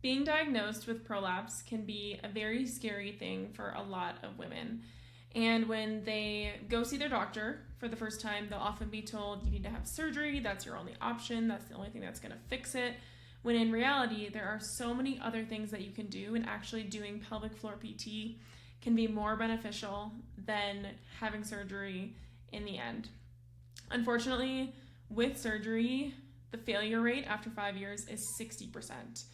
Being diagnosed with prolapse can be a very scary thing for a lot of women. And when they go see their doctor for the first time, they'll often be told you need to have surgery, that's your only option, that's the only thing that's going to fix it. When in reality, there are so many other things that you can do, and actually doing pelvic floor PT can be more beneficial than having surgery in the end. Unfortunately, with surgery, the failure rate after 5 years is 60%.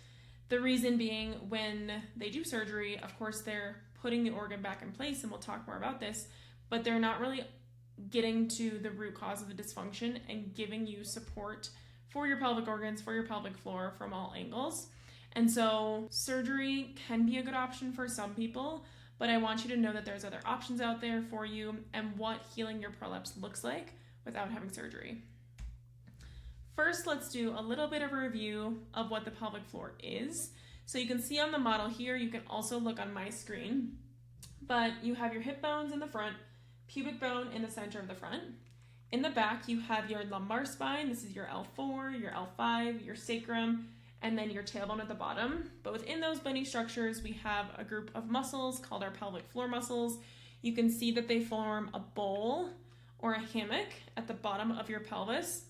The reason being, when they do surgery, of course, they're putting the organ back in place, and we'll talk more about this, but they're not really getting to the root cause of the dysfunction and giving you support for your pelvic organs, for your pelvic floor from all angles. And so surgery can be a good option for some people, but I want you to know that there's other options out there for you and what healing your prolapse looks like without having surgery. First, let's do a little bit of a review of what the pelvic floor is. So you can see on the model here, you can also look on my screen, but you have your hip bones in the front, pubic bone in the center of the front. In the back, you have your lumbar spine. This is your L4, your L5, your sacrum, and then your tailbone at the bottom. But within those bony structures, we have a group of muscles called our pelvic floor muscles. You can see that they form a bowl or a hammock at the bottom of your pelvis,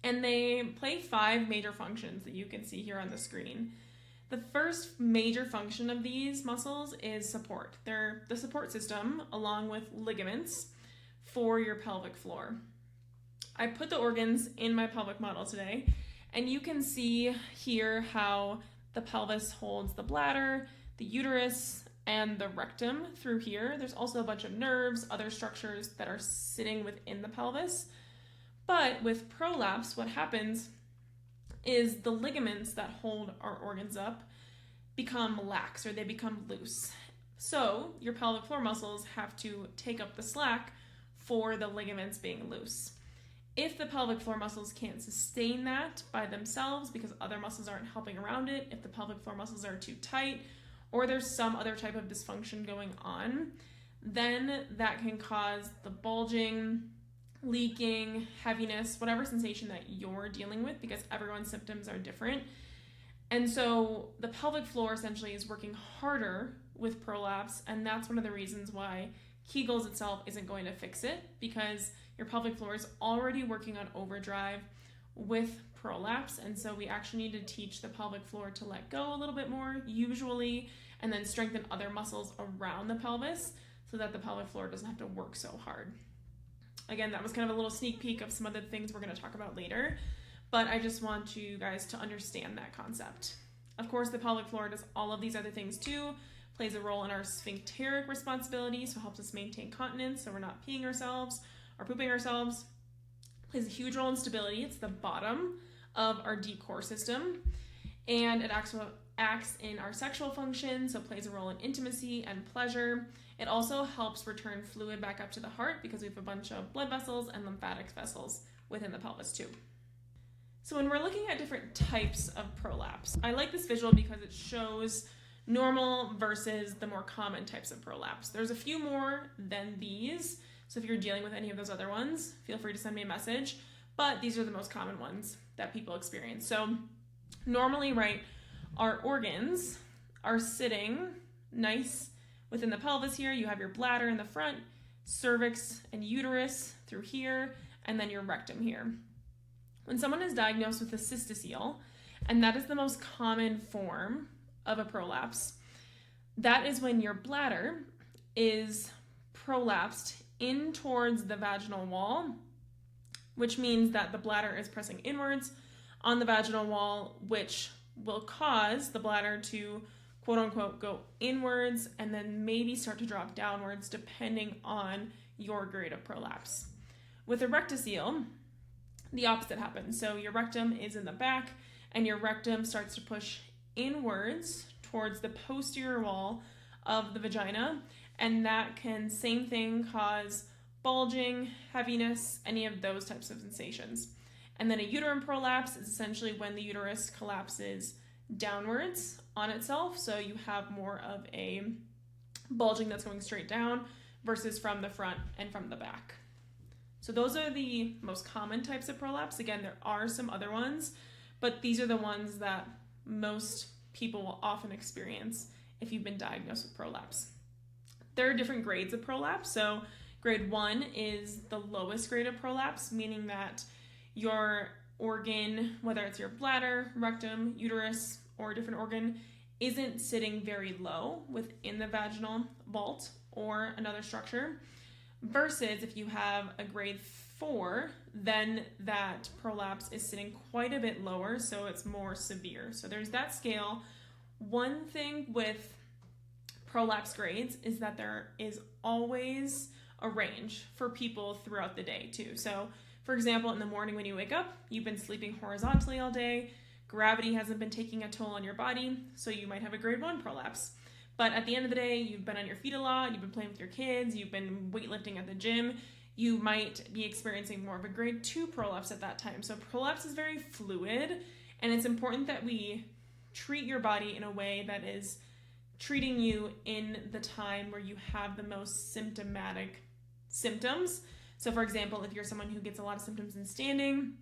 and they play 5 major functions that you can see here on the screen. The first major function of these muscles is support. They're the support system along with ligaments for your pelvic floor. I put the organs in my pelvic model today, and you can see here how the pelvis holds the bladder, the uterus, and the rectum through here. There's also a bunch of nerves, other structures that are sitting within the pelvis. But with prolapse, what happens is the ligaments that hold our organs up become lax, or they become loose. So your pelvic floor muscles have to take up the slack for the ligaments being loose. If the pelvic floor muscles can't sustain that by themselves because other muscles aren't helping around it, if the pelvic floor muscles are too tight, or there's some other type of dysfunction going on, then that can cause the bulging, leaking, heaviness, whatever sensation that you're dealing with, because everyone's symptoms are different. And so the pelvic floor essentially is working harder with prolapse, and that's one of the reasons why Kegels itself isn't going to fix it, because your pelvic floor is already working on overdrive with prolapse. And so we actually need to teach the pelvic floor to let go a little bit more, usually, and then strengthen other muscles around the pelvis so that the pelvic floor doesn't have to work so hard. Again, that was kind of a little sneak peek of some of the things we're going to talk about later, but I just want you guys to understand that concept. Of course, the pelvic floor does all of these other things too, plays a role in our sphincteric responsibility, so helps us maintain continence so we're not peeing ourselves or pooping ourselves. Plays a huge role in stability. It's the bottom of our deep core system, and it acts in our sexual function, so plays a role in intimacy and pleasure. It also helps return fluid back up to the heart because we have a bunch of blood vessels and lymphatic vessels within the pelvis too. So when we're looking at different types of prolapse, I like this visual because it shows normal versus the more common types of prolapse. There's a few more than these, so if you're dealing with any of those other ones, feel free to send me a message, but these are the most common ones that people experience. So normally, right, our organs are sitting nice within the pelvis here. You have your bladder in the front, cervix and uterus through here, and then your rectum here. When someone is diagnosed with a cystocele, and that is the most common form of a prolapse, that is when your bladder is prolapsed in towards the vaginal wall, which means that the bladder is pressing inwards on the vaginal wall, which will cause the bladder to quote unquote go inwards and then maybe start to drop downwards depending on your grade of prolapse. With a rectocele, the opposite happens. So your rectum is in the back and your rectum starts to push inwards towards the posterior wall of the vagina, and that can, same thing, cause bulging, heaviness, any of those types of sensations. And then a uterine prolapse is essentially when the uterus collapses downwards on itself, so you have more of a bulging that's going straight down versus from the front and from the back. So those are the most common types of prolapse. Again, there are some other ones, but these are the ones that most people will often experience if you've been diagnosed with prolapse. There are different grades of prolapse. So grade 1 is the lowest grade of prolapse, meaning that your organ, whether it's your bladder, rectum, uterus, or a different organ, isn't sitting very low within the vaginal vault or another structure, versus if you have a grade 4, then that prolapse is sitting quite a bit lower, so it's more severe. So there's that scale. One thing with prolapse grades is that there is always a range for people throughout the day too. So for example, in the morning when you wake up, you've been sleeping horizontally all day, gravity hasn't been taking a toll on your body, so you might have a grade 1 prolapse. But at the end of the day, you've been on your feet a lot, you've been playing with your kids, you've been weightlifting at the gym, you might be experiencing more of a grade 2 prolapse at that time. So prolapse is very fluid, and it's important that we treat your body in a way that is treating you in the time where you have the most symptomatic symptoms. So for example, if you're someone who gets a lot of symptoms in standing,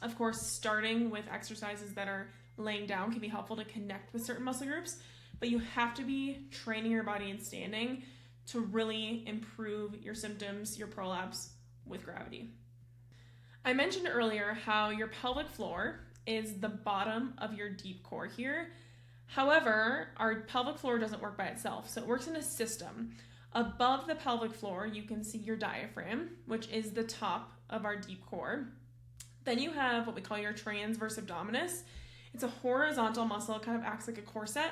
of course, starting with exercises that are laying down can be helpful to connect with certain muscle groups, but you have to be training your body in standing to really improve your symptoms, your prolapse, with gravity. I mentioned earlier how your pelvic floor is the bottom of your deep core here. However, our pelvic floor doesn't work by itself, so it works in a system. Above the pelvic floor, you can see your diaphragm, which is the top of our deep core. Then you have what we call your transverse abdominis. It's a horizontal muscle, it kind of acts like a corset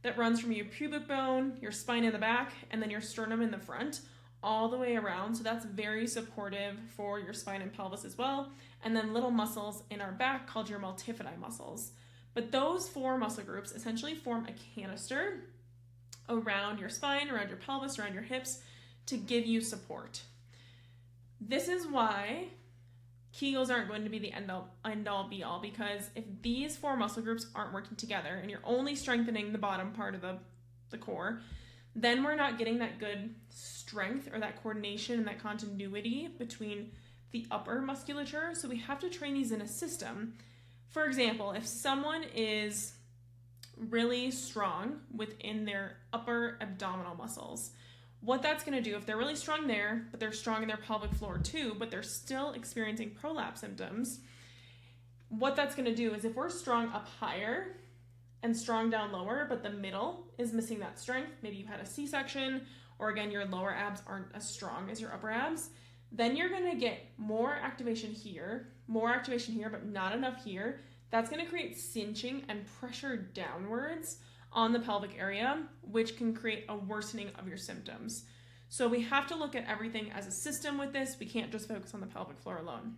that runs from your pubic bone, your spine in the back, and then your sternum in the front, all the way around. So that's very supportive for your spine and pelvis as well. And then little muscles in our back called your multifidi muscles. But those 4 muscle groups essentially form a canister around your spine, around your pelvis, around your hips to give you support. This is why Kegels aren't going to be the end all be all, because if these 4 muscle groups aren't working together and you're only strengthening the bottom part of the core, then we're not getting that good strength or that coordination and that continuity between the upper musculature. So we have to train these in a system. For example, if someone is really strong within their upper abdominal muscles, what that's going to do, if they're really strong there, but they're strong in their pelvic floor too, but they're still experiencing prolapse symptoms, what that's going to do is if we're strong up higher and strong down lower, but the middle is missing that strength, maybe you had a C-section, or again, your lower abs aren't as strong as your upper abs, then you're going to get more activation here, but not enough here. That's going to create cinching and pressure downwards on the pelvic area, which can create a worsening of your symptoms. So we have to look at everything as a system with this. We can't just focus on the pelvic floor alone.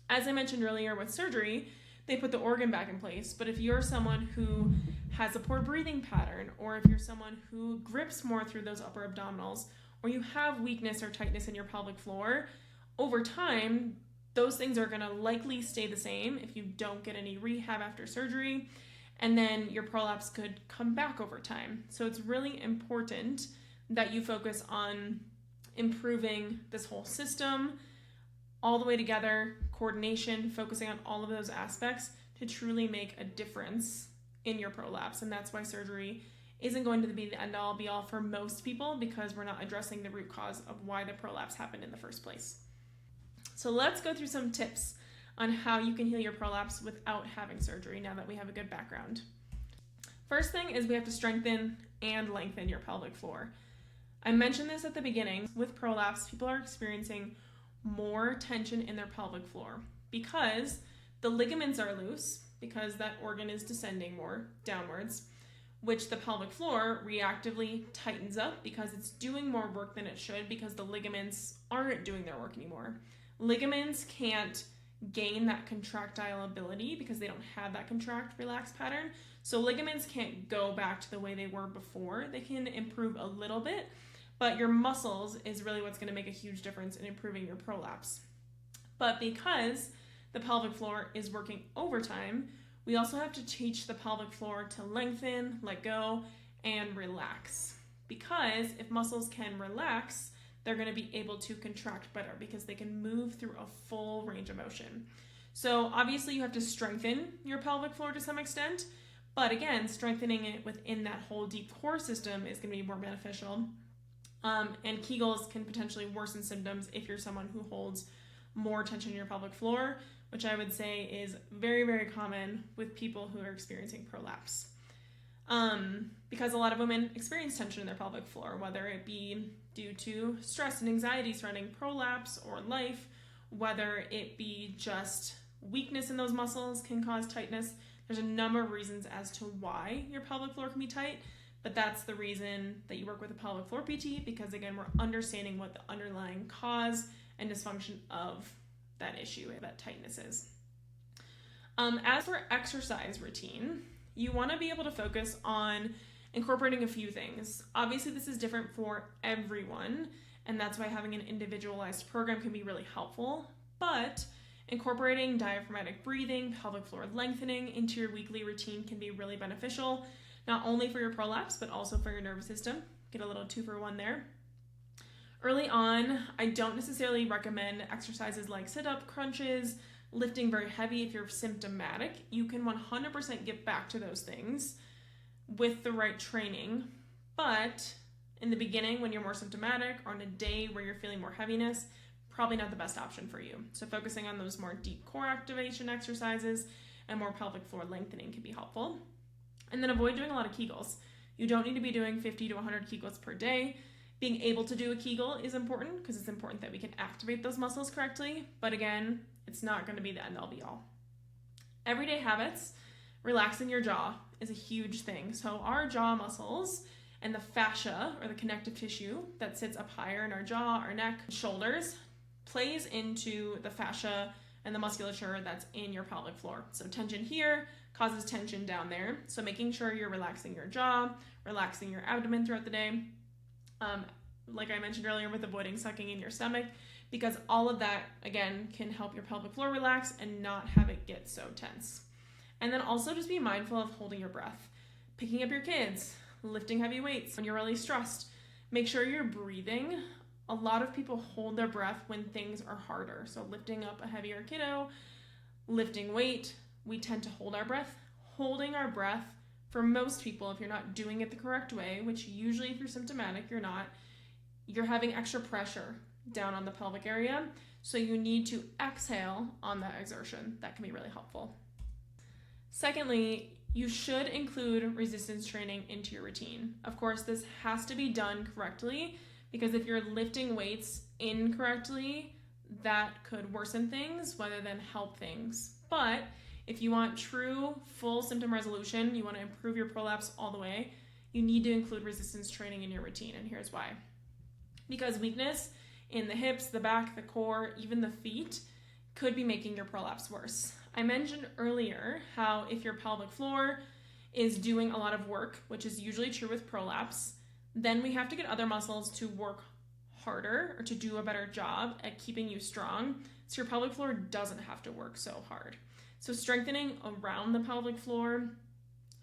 As I mentioned earlier with surgery, they put the organ back in place, but if you're someone who has a poor breathing pattern, or if you're someone who grips more through those upper abdominals, or you have weakness or tightness in your pelvic floor, over time, those things are going to likely stay the same if you don't get any rehab after surgery, and then your prolapse could come back over time. So it's really important that you focus on improving this whole system all the way together, coordination, focusing on all of those aspects to truly make a difference in your prolapse. And that's why surgery isn't going to be the end-all be-all for most people, because we're not addressing the root cause of why the prolapse happened in the first place. So let's go through some tips on how you can heal your prolapse without having surgery now that we have a good background. First thing is we have to strengthen and lengthen your pelvic floor. I mentioned this at the beginning. With prolapse, people are experiencing more tension in their pelvic floor because the ligaments are loose, because that organ is descending more downwards, which the pelvic floor reactively tightens up because it's doing more work than it should, because the ligaments aren't doing their work anymore. Ligaments can't gain that contractile ability because they don't have that contract-relax pattern. So ligaments can't go back to the way they were before. They can improve a little bit, but your muscles is really what's going to make a huge difference in improving your prolapse. But because the pelvic floor is working overtime, we also have to teach the pelvic floor to lengthen, let go, and relax. Because if muscles can relax, they're going to be able to contract better because they can move through a full range of motion. So obviously you have to strengthen your pelvic floor to some extent, But again, strengthening it within that whole deep core system is going to be more beneficial. And Kegels can potentially worsen symptoms if you're someone who holds more tension in your pelvic floor, which I would say is very, very common with people who are experiencing prolapse. Because a lot of women experience tension in their pelvic floor, whether it be due to stress and anxiety surrounding prolapse or life, whether it be just weakness in those muscles can cause tightness. There's a number of reasons as to why your pelvic floor can be tight, but that's the reason that you work with a pelvic floor PT, because again, we're understanding what the underlying cause and dysfunction of that issue, that tightness is. As for exercise routine, you want to be able to focus on incorporating a few things. Obviously, this is different for everyone, and that's why having an individualized program can be really helpful, but incorporating diaphragmatic breathing, pelvic floor lengthening into your weekly routine can be really beneficial, not only for your prolapse, but also for your nervous system. Get a little 2-for-1 there. Early on, I don't necessarily recommend exercises like sit-up crunches, lifting very heavy if you're symptomatic. You can 100% get back to those things with the right training, but in the beginning when you're more symptomatic or on a day where you're feeling more heaviness, probably not the best option for you. So focusing on those more deep core activation exercises and more pelvic floor lengthening can be helpful. And then avoid doing a lot of Kegels. You don't need to be doing 50 to 100 Kegels per day. Being able to do a Kegel is important because it's important that we can activate those muscles correctly. But again, it's not going to be the end all be all. Everyday habits, relaxing your jaw is a huge thing. So our jaw muscles and the fascia, or the connective tissue that sits up higher in our jaw, our neck, shoulders, plays into the fascia and the musculature that's in your pelvic floor. So tension here causes tension down there. So making sure you're relaxing your jaw, relaxing your abdomen throughout the day. Like I mentioned earlier, with avoiding sucking in your stomach, because all of that, again, can help your pelvic floor relax and not have it get so tense. And then also just be mindful of holding your breath, picking up your kids, lifting heavy weights when you're really stressed. Make sure you're breathing. A lot of people hold their breath when things are harder. So lifting up a heavier kiddo, lifting weight, we tend to hold our breath. Holding our breath, for most people, if you're not doing it the correct way, which usually if you're symptomatic, you're not, you're having extra pressure down on the pelvic area. So you need to exhale on that exertion. That can be really helpful. Secondly, you should include resistance training into your routine. Of course, this has to be done correctly, because if you're lifting weights incorrectly, that could worsen things rather than help things. But if you want true full symptom resolution, you want to improve your prolapse all the way, you need to include resistance training in your routine, and here's why. Because weakness in the hips, the back, the core, even the feet could be making your prolapse worse. I mentioned earlier how if your pelvic floor is doing a lot of work, which is usually true with prolapse, then we have to get other muscles to work harder or to do a better job at keeping you strong, so your pelvic floor doesn't have to work so hard. So strengthening around the pelvic floor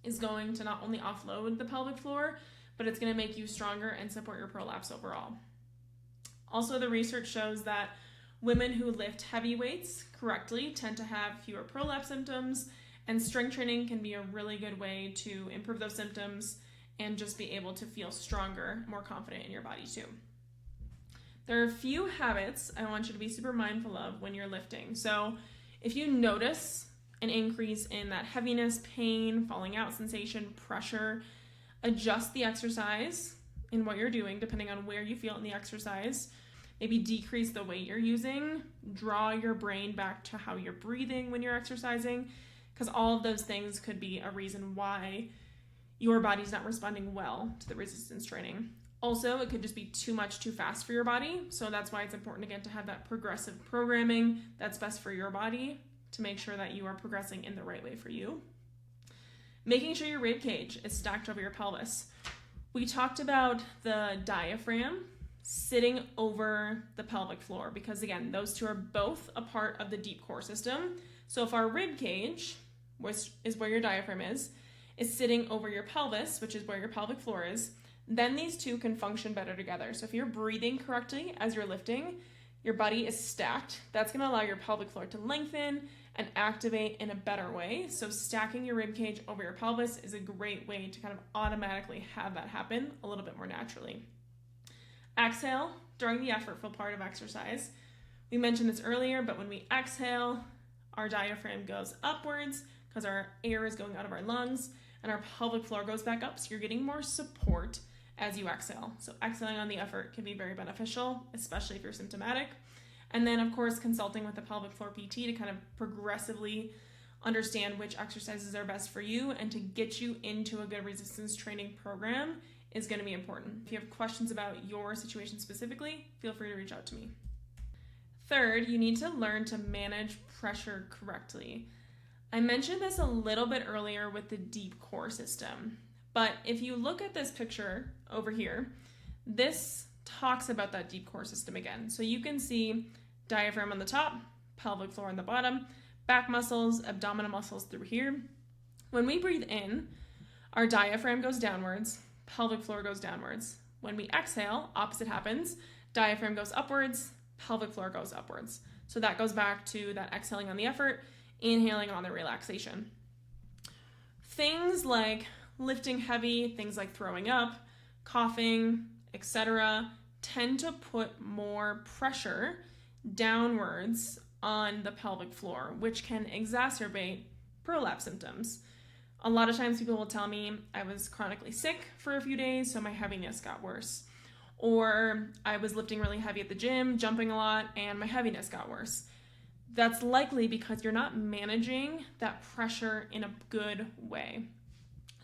is going to not only offload the pelvic floor, but it's going to make you stronger and support your prolapse overall. Also, the research shows that women who lift heavy weights correctly tend to have fewer prolapse symptoms, and strength training can be a really good way to improve those symptoms and just be able to feel stronger, more confident in your body too. There are a few habits I want you to be super mindful of when you're lifting. So if you notice an increase in that heaviness, pain, falling out sensation, pressure, adjust the exercise in what you're doing depending on where you feel in the exercise. Maybe decrease the weight you're using, draw your brain back to how you're breathing when you're exercising, because all of those things could be a reason why your body's not responding well to the resistance training. Also, it could just be too much too fast for your body, so that's why it's important again to have that progressive programming that's best for your body to make sure that you are progressing in the right way for you. Making sure your rib cage is stacked over your pelvis. We talked about the diaphragm sitting over the pelvic floor, because again, those two are both a part of the deep core system. So if our rib cage, which is where your diaphragm is sitting over your pelvis, which is where your pelvic floor is, then these two can function better together. So if you're breathing correctly as you're lifting, your body is stacked. That's going to allow your pelvic floor to lengthen and activate in a better way. So stacking your rib cage over your pelvis is a great way to kind of automatically have that happen a little bit more naturally. Exhale during the effortful part of exercise. We mentioned this earlier, but when we exhale, our diaphragm goes upwards because our air is going out of our lungs, and our pelvic floor goes back up, so you're getting more support as you exhale. So exhaling on the effort can be very beneficial, especially if you're symptomatic. And then, of course, consulting with a pelvic floor PT to kind of progressively understand which exercises are best for you and to get you into a good resistance training program is going to be important. If you have questions about your situation specifically, feel free to reach out to me. Third, you need to learn to manage pressure correctly. I mentioned this a little bit earlier with the deep core system, but if you look at this picture over here, this talks about that deep core system again. So you can see diaphragm on the top, pelvic floor on the bottom, back muscles, abdominal muscles through here. When we breathe in, our diaphragm goes downwards, pelvic floor goes downwards. When we exhale, opposite happens. Diaphragm goes upwards, pelvic floor goes upwards. So that goes back to that exhaling on the effort, inhaling on the relaxation. Things like lifting heavy, things like throwing up, coughing, etc., tend to put more pressure downwards on the pelvic floor, which can exacerbate prolapse symptoms. A lot of times people will tell me I was chronically sick for a few days, so my heaviness got worse. Or I was lifting really heavy at the gym, jumping a lot, and my heaviness got worse. That's likely because you're not managing that pressure in a good way.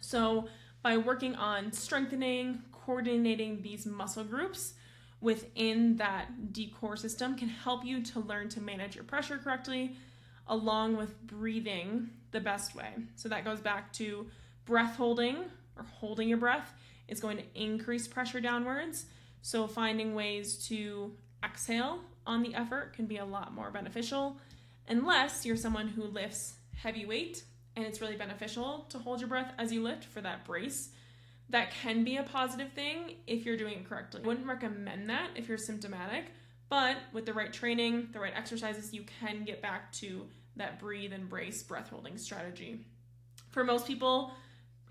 So by working on strengthening, coordinating these muscle groups within that deep core system can help you to learn to manage your pressure correctly, along with breathing the best way. So that goes back to breath holding, or holding your breath is going to increase pressure downwards. So finding ways to exhale on the effort can be a lot more beneficial, unless you're someone who lifts heavy weight and it's really beneficial to hold your breath as you lift for that brace. That can be a positive thing if you're doing it correctly. I wouldn't recommend that if you're symptomatic, but with the right training, the right exercises, you can get back to that breathe and brace breath holding strategy. For most people,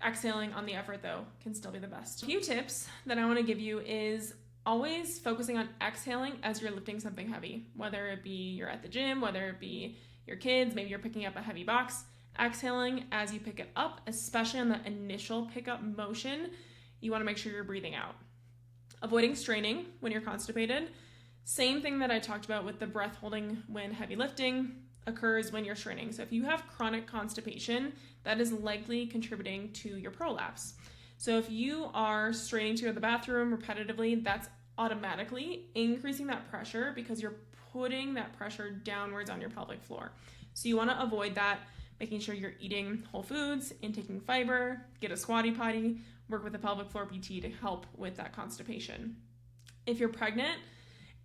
exhaling on the effort though can still be the best. A few tips that I want to give you is always focusing on exhaling as you're lifting something heavy, whether it be you're at the gym, whether it be your kids, maybe you're picking up a heavy box. Exhaling as you pick it up, especially on the initial pickup motion, you want to make sure you're breathing out. Avoiding straining when you're constipated. Same thing that I talked about with the breath holding when heavy lifting occurs when you're straining. So if you have chronic constipation, that is likely contributing to your prolapse. So if you are straining to go to the bathroom repetitively, that's automatically increasing that pressure because you're putting that pressure downwards on your pelvic floor. So you want to avoid that, making sure you're eating whole foods, intaking fiber, get a squatty potty, work with a pelvic floor PT to help with that constipation. If you're pregnant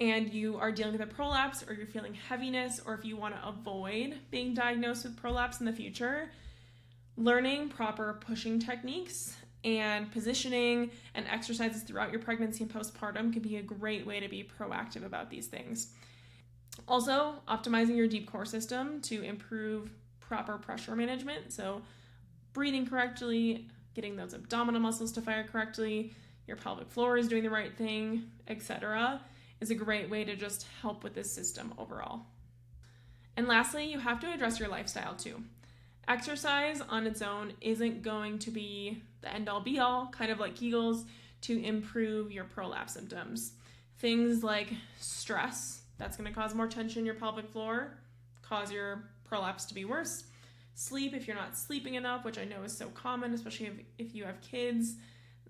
and you are dealing with a prolapse, or you're feeling heaviness, or if you want to avoid being diagnosed with prolapse in the future, learning proper pushing techniques and positioning and exercises throughout your pregnancy and postpartum can be a great way to be proactive about these things. Also, optimizing your deep core system to improve proper pressure management. So breathing correctly, getting those abdominal muscles to fire correctly, your pelvic floor is doing the right thing, etc., is a great way to just help with this system overall. And lastly, you have to address your lifestyle too. Exercise on its own isn't going to be the end-all be-all, kind of like Kegels, to improve your prolapse symptoms. Things like stress, that's going to cause more tension in your pelvic floor, cause your prolapse to be worse. Sleep, if you're not sleeping enough, which I know is so common, especially if you have kids,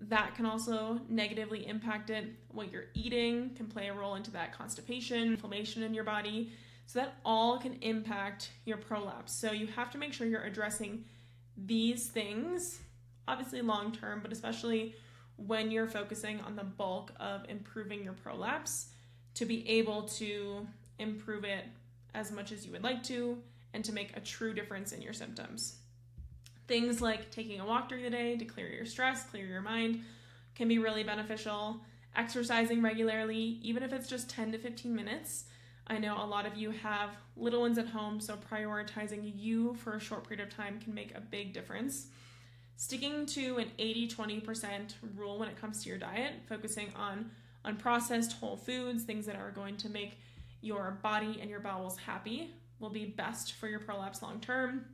that can also negatively impact it. What you're eating can play a role into that constipation, inflammation in your body. So that all can impact your prolapse. So you have to make sure you're addressing these things, obviously long term, but especially when you're focusing on the bulk of improving your prolapse to be able to improve it as much as you would like to and to make a true difference in your symptoms. Things like taking a walk during the day to clear your stress, clear your mind, can be really beneficial. Exercising regularly, even if it's just 10 to 15 minutes, I know a lot of you have little ones at home, so prioritizing you for a short period of time can make a big difference. Sticking to an 80-20% rule when it comes to your diet, focusing on unprocessed whole foods, things that are going to make your body and your bowels happy, will be best for your prolapse long term.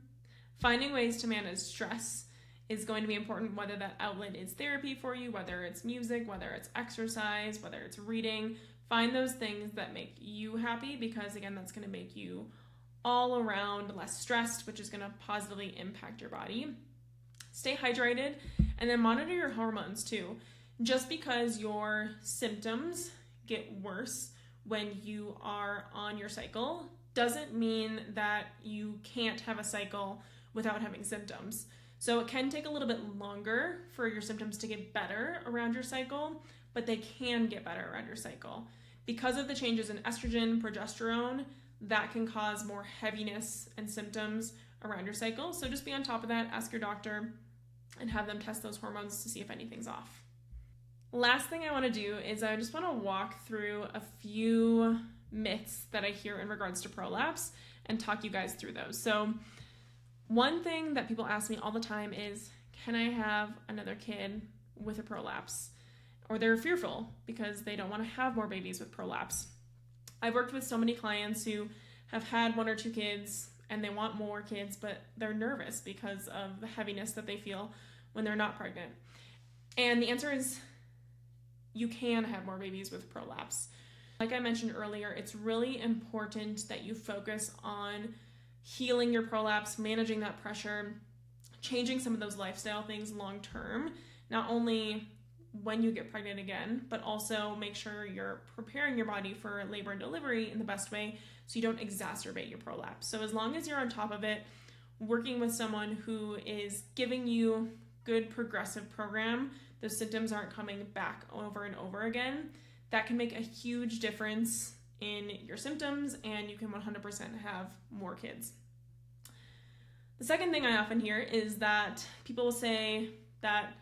Finding ways to manage stress is going to be important, whether that outlet is therapy for you, whether it's music, whether it's exercise, whether it's reading. Find those things that make you happy, because again, that's going to make you all around less stressed, which is going to positively impact your body. Stay hydrated, and then monitor your hormones too. Just because your symptoms get worse when you are on your cycle doesn't mean that you can't have a cycle without having symptoms. So it can take a little bit longer for your symptoms to get better around your cycle, but they can get better around your cycle. Because of the changes in estrogen, progesterone, that can cause more heaviness and symptoms around your cycle. So just be on top of that, ask your doctor, and have them test those hormones to see if anything's off. Last thing I want to do is I just want to walk through a few myths that I hear in regards to prolapse and talk you guys through those. So one thing that people ask me all the time is, can I have another kid with a prolapse? Or they're fearful because they don't want to have more babies with prolapse. I've worked with so many clients who have had 1 or 2 kids and they want more kids, but they're nervous because of the heaviness that they feel when they're not pregnant. And the answer is, you can have more babies with prolapse. Like I mentioned earlier, it's really important that you focus on healing your prolapse, managing that pressure, changing some of those lifestyle things long term, not only when you get pregnant again, but also make sure you're preparing your body for labor and delivery in the best way so you don't exacerbate your prolapse. So as long as you're on top of it, working with someone who is giving you good progressive program, those symptoms aren't coming back over and over again, that can make a huge difference in your symptoms, and you can 100% have more kids. The second thing I often hear is that people will say that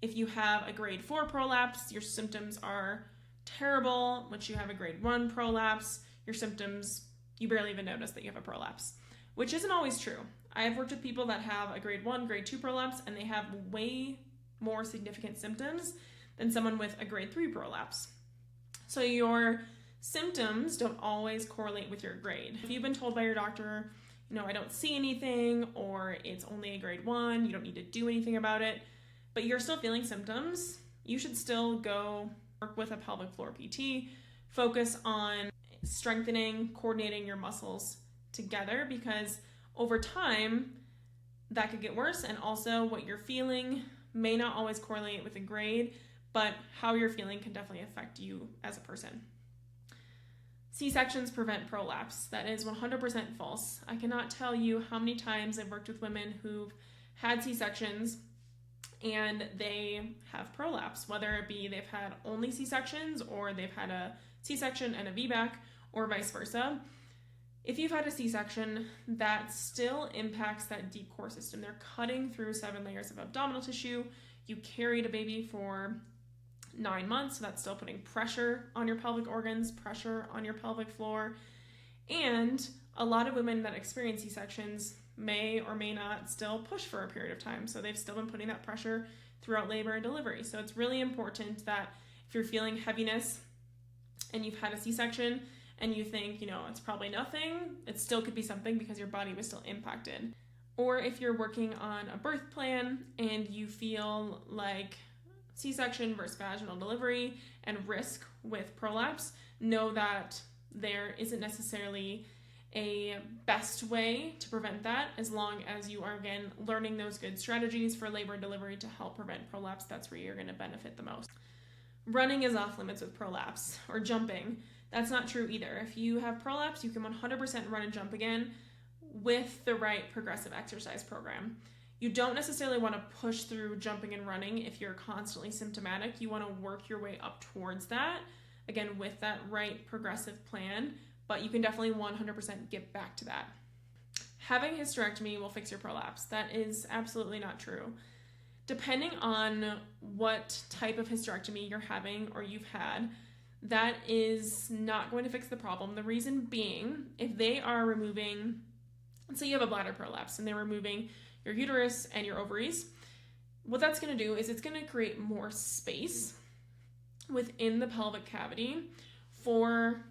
if you have a grade 4 prolapse, your symptoms are terrible. Once you have a grade 1 prolapse, your symptoms, you barely even notice that you have a prolapse, which isn't always true. I have worked with people that have a grade 1, grade 2 prolapse, and they have way more significant symptoms than someone with a grade 3 prolapse. So your symptoms don't always correlate with your grade. If you've been told by your doctor, I don't see anything, or it's only a grade 1, you don't need to do anything about it, but you're still feeling symptoms, you should still go work with a pelvic floor PT, focus on strengthening, coordinating your muscles together, because over time that could get worse, and also what you're feeling may not always correlate with a grade, but how you're feeling can definitely affect you as a person. C-sections prevent prolapse. That is 100% false. I cannot tell you how many times I've worked with women who've had C-sections and they have prolapse, whether it be they've had only C-sections or they've had a C-section and a VBAC, or vice versa. If you've had a C-section, that still impacts that deep core system. They're cutting through 7 layers of abdominal tissue. You carried a baby for 9 months, so that's still putting pressure on your pelvic organs, pressure on your pelvic floor. And a lot of women that experience C-sections may or may not still push for a period of time. So they've still been putting that pressure throughout labor and delivery. So it's really important that if you're feeling heaviness and you've had a C-section and you think, it's probably nothing, it still could be something because your body was still impacted. Or if you're working on a birth plan and you feel like C-section versus vaginal delivery and risk with prolapse, know that there isn't necessarily a best way to prevent that, as long as you are, again, learning those good strategies for labor and delivery to help prevent prolapse. That's where you're going to benefit the most. Running is off limits with prolapse, or jumping. That's not true either. If you have prolapse, you can 100% run and jump again with the right progressive exercise program. You don't necessarily want to push through jumping and running if you're constantly symptomatic. You want to work your way up towards that, again, with that right progressive plan, but you can definitely 100% get back to that. Having hysterectomy will fix your prolapse. That is absolutely not true. Depending on what type of hysterectomy you're having or you've had, that is not going to fix the problem. The reason being, if they are removing, let's say you have a bladder prolapse and they're removing your uterus and your ovaries, what that's going to do is it's going to create more space within the pelvic cavity for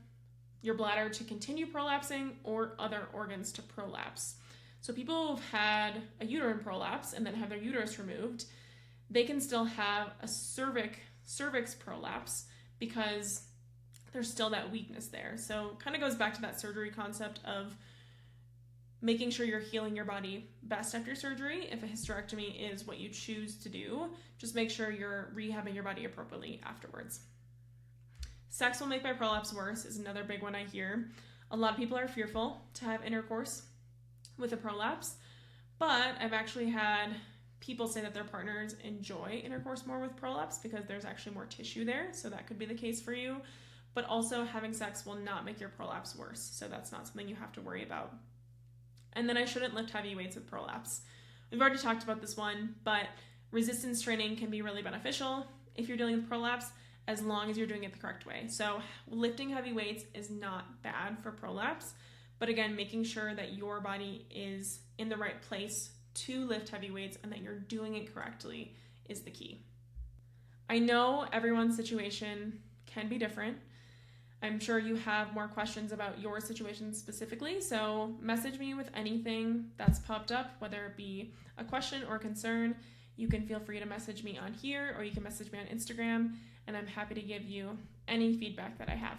your bladder to continue prolapsing or other organs to prolapse. So people who've had a uterine prolapse and then have their uterus removed, they can still have a cervix prolapse because there's still that weakness there. So kind of goes back to that surgery concept of making sure you're healing your body best after surgery. If a hysterectomy is what you choose to do, just make sure you're rehabbing your body appropriately afterwards. Sex will make my prolapse worse is another big one I hear. A lot of people are fearful to have intercourse with a prolapse, but I've actually had people say that their partners enjoy intercourse more with prolapse because there's actually more tissue there, so that could be the case for you. But also having sex will not make your prolapse worse, so that's not something you have to worry about. And then I shouldn't lift heavy weights with prolapse. We've already talked about this one, but resistance training can be really beneficial if you're dealing with prolapse, as long as you're doing it the correct way. So lifting heavy weights is not bad for prolapse, but again, making sure that your body is in the right place to lift heavy weights and that you're doing it correctly is the key. I know everyone's situation can be different. I'm sure you have more questions about your situation specifically, so message me with anything that's popped up, whether it be a question or concern. You can feel free to message me on here, or you can message me on Instagram, and I'm happy to give you any feedback that I have.